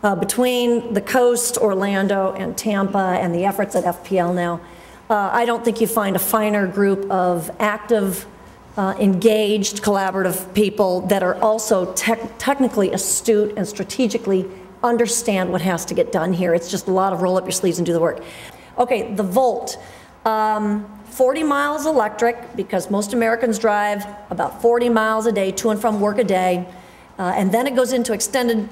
Between the coast, Orlando, and Tampa, and the efforts at FPL now, I don't think you find a finer group of active, engaged, collaborative people that are also technically astute and strategically understand what has to get done here. It's just a lot of roll up your sleeves and do the work. Okay, the Volt. 40 miles electric, because most Americans drive about 40 miles a day to and from work a day. And then it goes into extended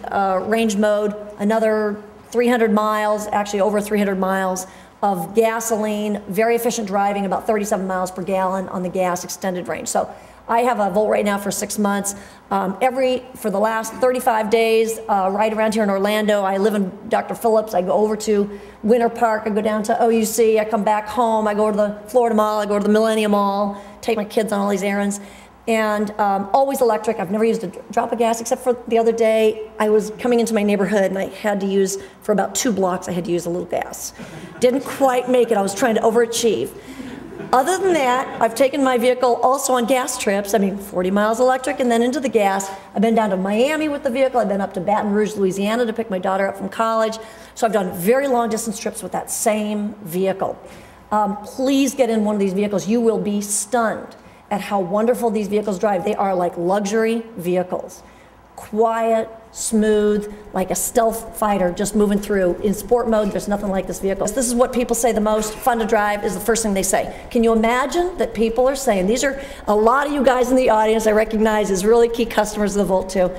range mode, another 300 miles, actually over 300 miles of gasoline, very efficient driving, about 37 miles per gallon on the gas extended range. So I have a Volt right now for 6 months. For the last 35 days, right around here in Orlando, I live in Dr. Phillips. I go over to Winter Park, I go down to OUC, I come back home, I go to the Florida Mall, I go to the Millennium Mall, take my kids on all these errands. And always electric. I've never used a drop of gas except for the other day. I was coming into my neighborhood and I had to use, for about 2 blocks, I had to use a little gas. Didn't quite make it. I was trying to overachieve. Other than that, I've taken my vehicle also on gas trips. I mean, 40 miles electric and then into the gas. I've been down to Miami with the vehicle. I've been up to Baton Rouge, Louisiana to pick my daughter up from college. So I've done very long distance trips with that same vehicle. Please get in one of these vehicles. You will be stunned at how wonderful these vehicles drive. They are like luxury vehicles. Quiet, smooth, like a stealth fighter just moving through. In sport mode, there's nothing like this vehicle. This is what people say the most, fun to drive is the first thing they say. Can you imagine that people are saying, these are a lot of you guys in the audience I recognize as really key customers of the Volt too.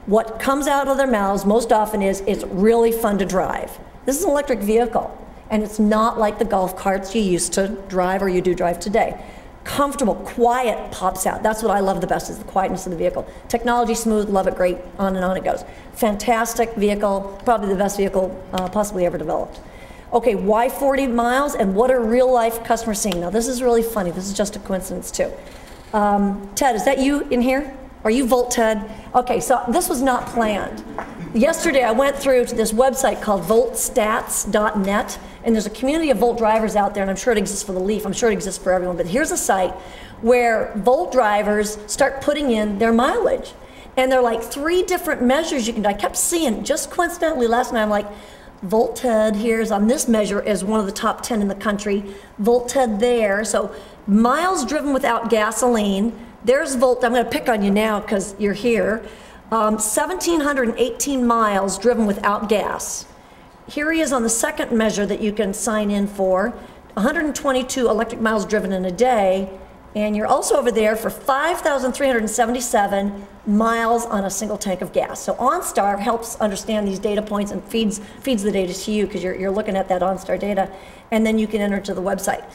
What comes out of their mouths most often is, it's really fun to drive. This is an electric vehicle, and it's not like the golf carts you used to drive or you do drive today. Comfortable, quiet pops out. That's what I love the best, is the quietness of the vehicle. Technology smooth, love it, great, on it goes. Fantastic vehicle, probably the best vehicle possibly ever developed. Okay, why 40 miles and what are real life customers seeing? Now this is really funny, this is just a coincidence too. Ted, is that you in here? Are you Volt Ted? Okay, so this was not planned. Yesterday I went through to this website called voltstats.net, and there's a community of Volt drivers out there, and I'm sure it exists for the Leaf, I'm sure it exists for everyone, but here's a site where Volt drivers start putting in their mileage. And there are like 3 different measures you can do. I kept seeing, just coincidentally last night, I'm like, Volt Ted here's on this measure as one of the top 10 in the country, Volt Ted there, so miles driven without gasoline. There's Volt, I'm gonna pick on you now because you're here. 1,718 miles driven without gas. Here he is on the second measure that you can sign in for, 122 electric miles driven in a day, and you're also over there for 5,377 miles on a single tank of gas. So OnStar helps understand these data points and feeds the data to you because you're looking at that OnStar data, and then you can enter to the website.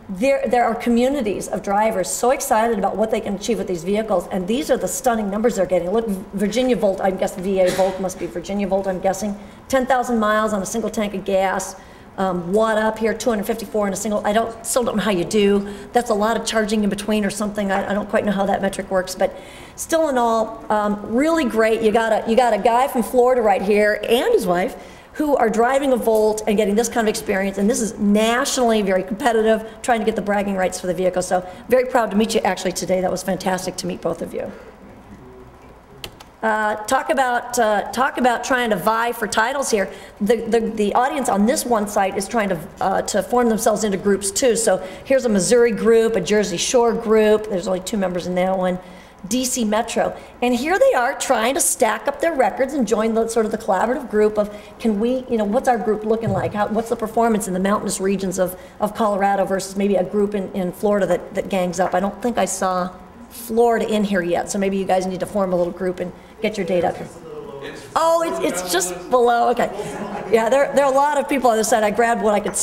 There are communities of drivers so excited about what they can achieve with these vehicles, and these are the stunning numbers they're getting. Look, Virginia Volt, I guess VA Volt must be Virginia Volt, I'm guessing. 10,000 miles on a single tank of gas. Watt up here, 254 in a single, still don't know how you do. That's a lot of charging in between or something. I don't quite know how that metric works, but still in all, really great. You got a guy from Florida right here and his wife who are driving a Volt and getting this kind of experience, and this is nationally very competitive, trying to get the bragging rights for the vehicle. So very proud to meet you actually today. That was fantastic to meet both of you. Talk about trying to vie for titles here. The audience on this one site is trying to form themselves into groups too. So here's a Missouri group, a Jersey Shore group. There's only 2 members in that one. DC Metro, and here they are trying to stack up their records and join the sort of the collaborative group of, can we, what's our group looking like? What's the performance in the mountainous regions of Colorado versus maybe a group in Florida that gangs up? I don't think I saw Florida in here yet, so maybe you guys need to form a little group and get your data up here. Oh, it's just below, okay. Yeah, there are a lot of people on this side. I grabbed what I could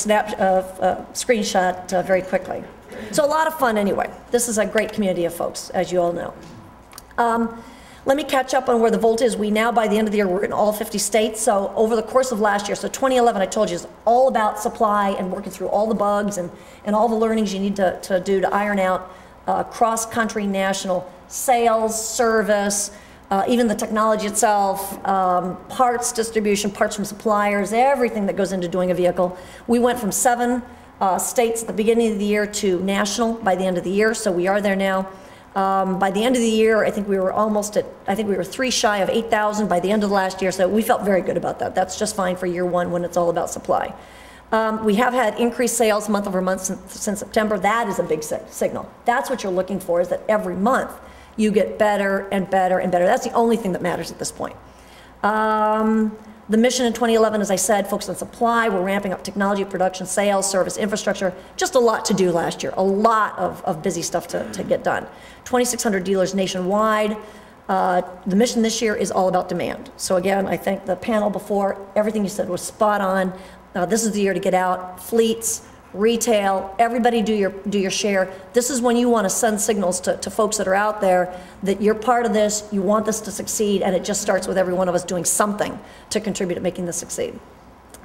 screenshot very quickly. So a lot of fun anyway. This is a great community of folks, as you all know. Let me catch up on where the Volt is. We now, by the end of the year, we're in all 50 states. So over the course of last year, so 2011, I told you, is all about supply and working through all the bugs and all the learnings you need to do to iron out cross-country, national sales, service, even the technology itself, parts distribution, parts from suppliers, everything that goes into doing a vehicle. We went from 7 states at the beginning of the year to national by the end of the year, so we are there now. By the end of the year, I think we were almost at, I think we were 3 shy of 8,000 by the end of last year, so we felt very good about that. That's just fine for year one when it's all about supply. We have had increased sales month over month since September. That is a big signal. That's what you're looking for, is that every month you get better and better and better. That's the only thing that matters at this point. The mission in 2011, as I said, focused on supply. We're ramping up technology, production, sales, service, infrastructure. Just a lot to do last year. A lot of busy stuff to get done. 2,600 dealers nationwide. The mission this year is all about demand. So again, I think the panel before, everything you said was spot on. This is the year to get out. Fleets, retail, everybody do your share. This is when you want to send signals to folks that are out there that you're part of this, you want this to succeed, and it just starts with every one of us doing something to contribute to making this succeed.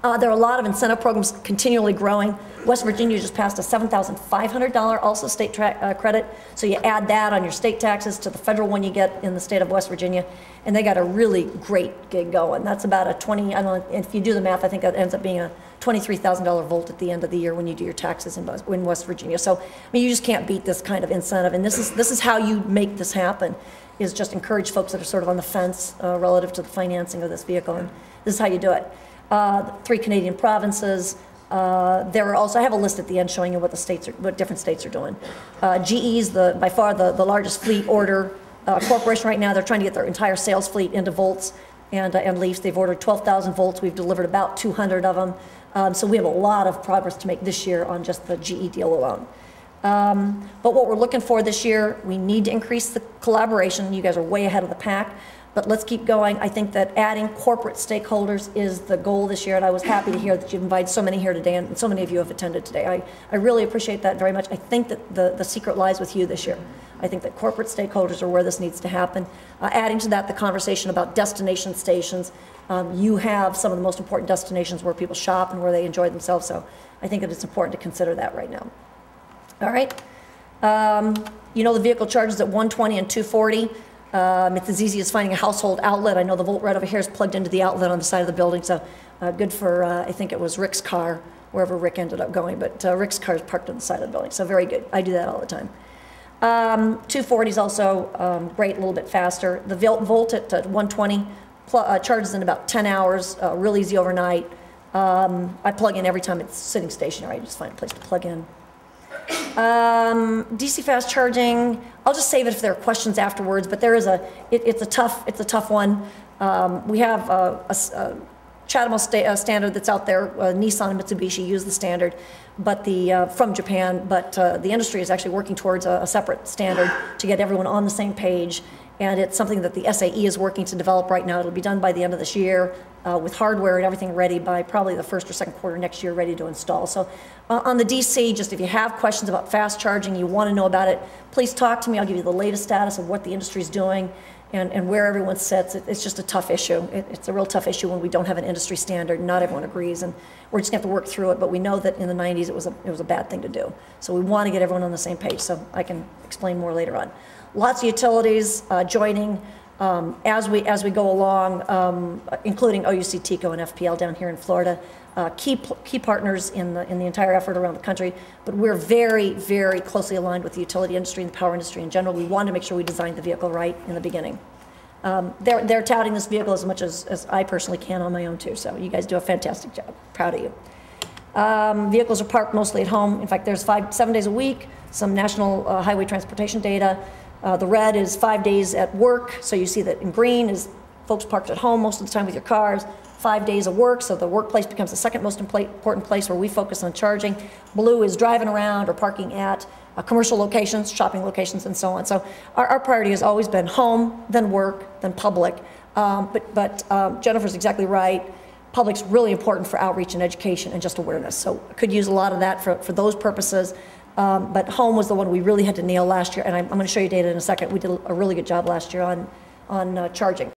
There are a lot of incentive programs continually growing. West Virginia just passed a $7,500 also state credit, so you add that on your state taxes to the federal one you get in the state of West Virginia, and they got a really great gig going. That's about a 20, I don't know, if you do the math, I think that ends up being a $23,000 volt at the end of the year when you do your taxes in West Virginia. So, I mean, you just can't beat this kind of incentive, and this is how you make this happen, is just encourage folks that are sort of on the fence relative to the financing of this vehicle, and this is how you do it. 3 Canadian provinces. There are also, I have a list at the end showing you what the states are, what different states are doing. GE's by far the largest fleet order corporation right now. They're trying to get their entire sales fleet into Volts and Leafs. They've ordered 12,000 Volts. We've delivered about 200 of them. So we have a lot of progress to make this year on just the GE deal alone. But what we're looking for this year, we need to increase the collaboration. You guys are way ahead of the pack. But let's keep going. I think that adding corporate stakeholders is the goal this year, and I was happy to hear that you invited so many here today, and so many of you have attended today. I really appreciate that very much. I think that the secret lies with you this year. I think that corporate stakeholders are where this needs to happen. Adding to that the conversation about destination stations. You have some of the most important destinations where people shop and where they enjoy themselves, so I think that it's important to consider that right now. All right. You know the vehicle charges at 120 and 240. It's as easy as finding a household outlet. I know the Volt right over here is plugged into the outlet on the side of the building, so good for, I think it was Rick's car, wherever Rick ended up going, but Rick's car is parked on the side of the building, so very good. I do that all the time. 240 is also great, a little bit faster. The Volt at 120 charges in about 10 hours, real easy overnight. I plug in every time it's sitting stationary. I just find a place to plug in. DC fast charging, I'll just save it if there are questions afterwards, but there is it's a tough one. We have a Chatham standard that's out there. Nissan and Mitsubishi use the standard, but from Japan, but the industry is actually working towards a separate standard to get everyone on the same page, and it's something that the SAE is working to develop right now. It'll be done by the end of this year with hardware and everything ready by probably the first or second quarter next year, ready to install. So on the DC, just if you have questions about fast charging, you want to know about it, please talk to me. I'll give you the latest status of what the industry is doing and where everyone sits. It's just a tough issue. It's a real tough issue when we don't have an industry standard. Not everyone agrees, and we're just going to have to work through it. But we know that in the 90s it was a bad thing to do. So we want to get everyone on the same page. So I can explain more later on. Lots of utilities joining as we go along, including OUC, TECO, and FPL down here in Florida. Key partners in the entire effort around the country, but we're very, very closely aligned with the utility industry and the power industry in general. We wanted to make sure we designed the vehicle right in the beginning. They're touting this vehicle as much as I personally can on my own too, so you guys do a fantastic job. Proud of you. Vehicles are parked mostly at home. In fact, there's 7 days a week, some national highway transportation data. The red is 5 days at work, so you see that in green is folks parked at home most of the time with your cars. 5 days of work, so the workplace becomes the second most important place where we focus on charging. Blue is driving around or parking at commercial locations, shopping locations, and so on. So our priority has always been home, then work, then public. But Jennifer's exactly right. Public's really important for outreach and education and just awareness. So could use a lot of that for those purposes. But home was the one we really had to nail last year, and I'm going to show you data in a second. We did a really good job last year on charging.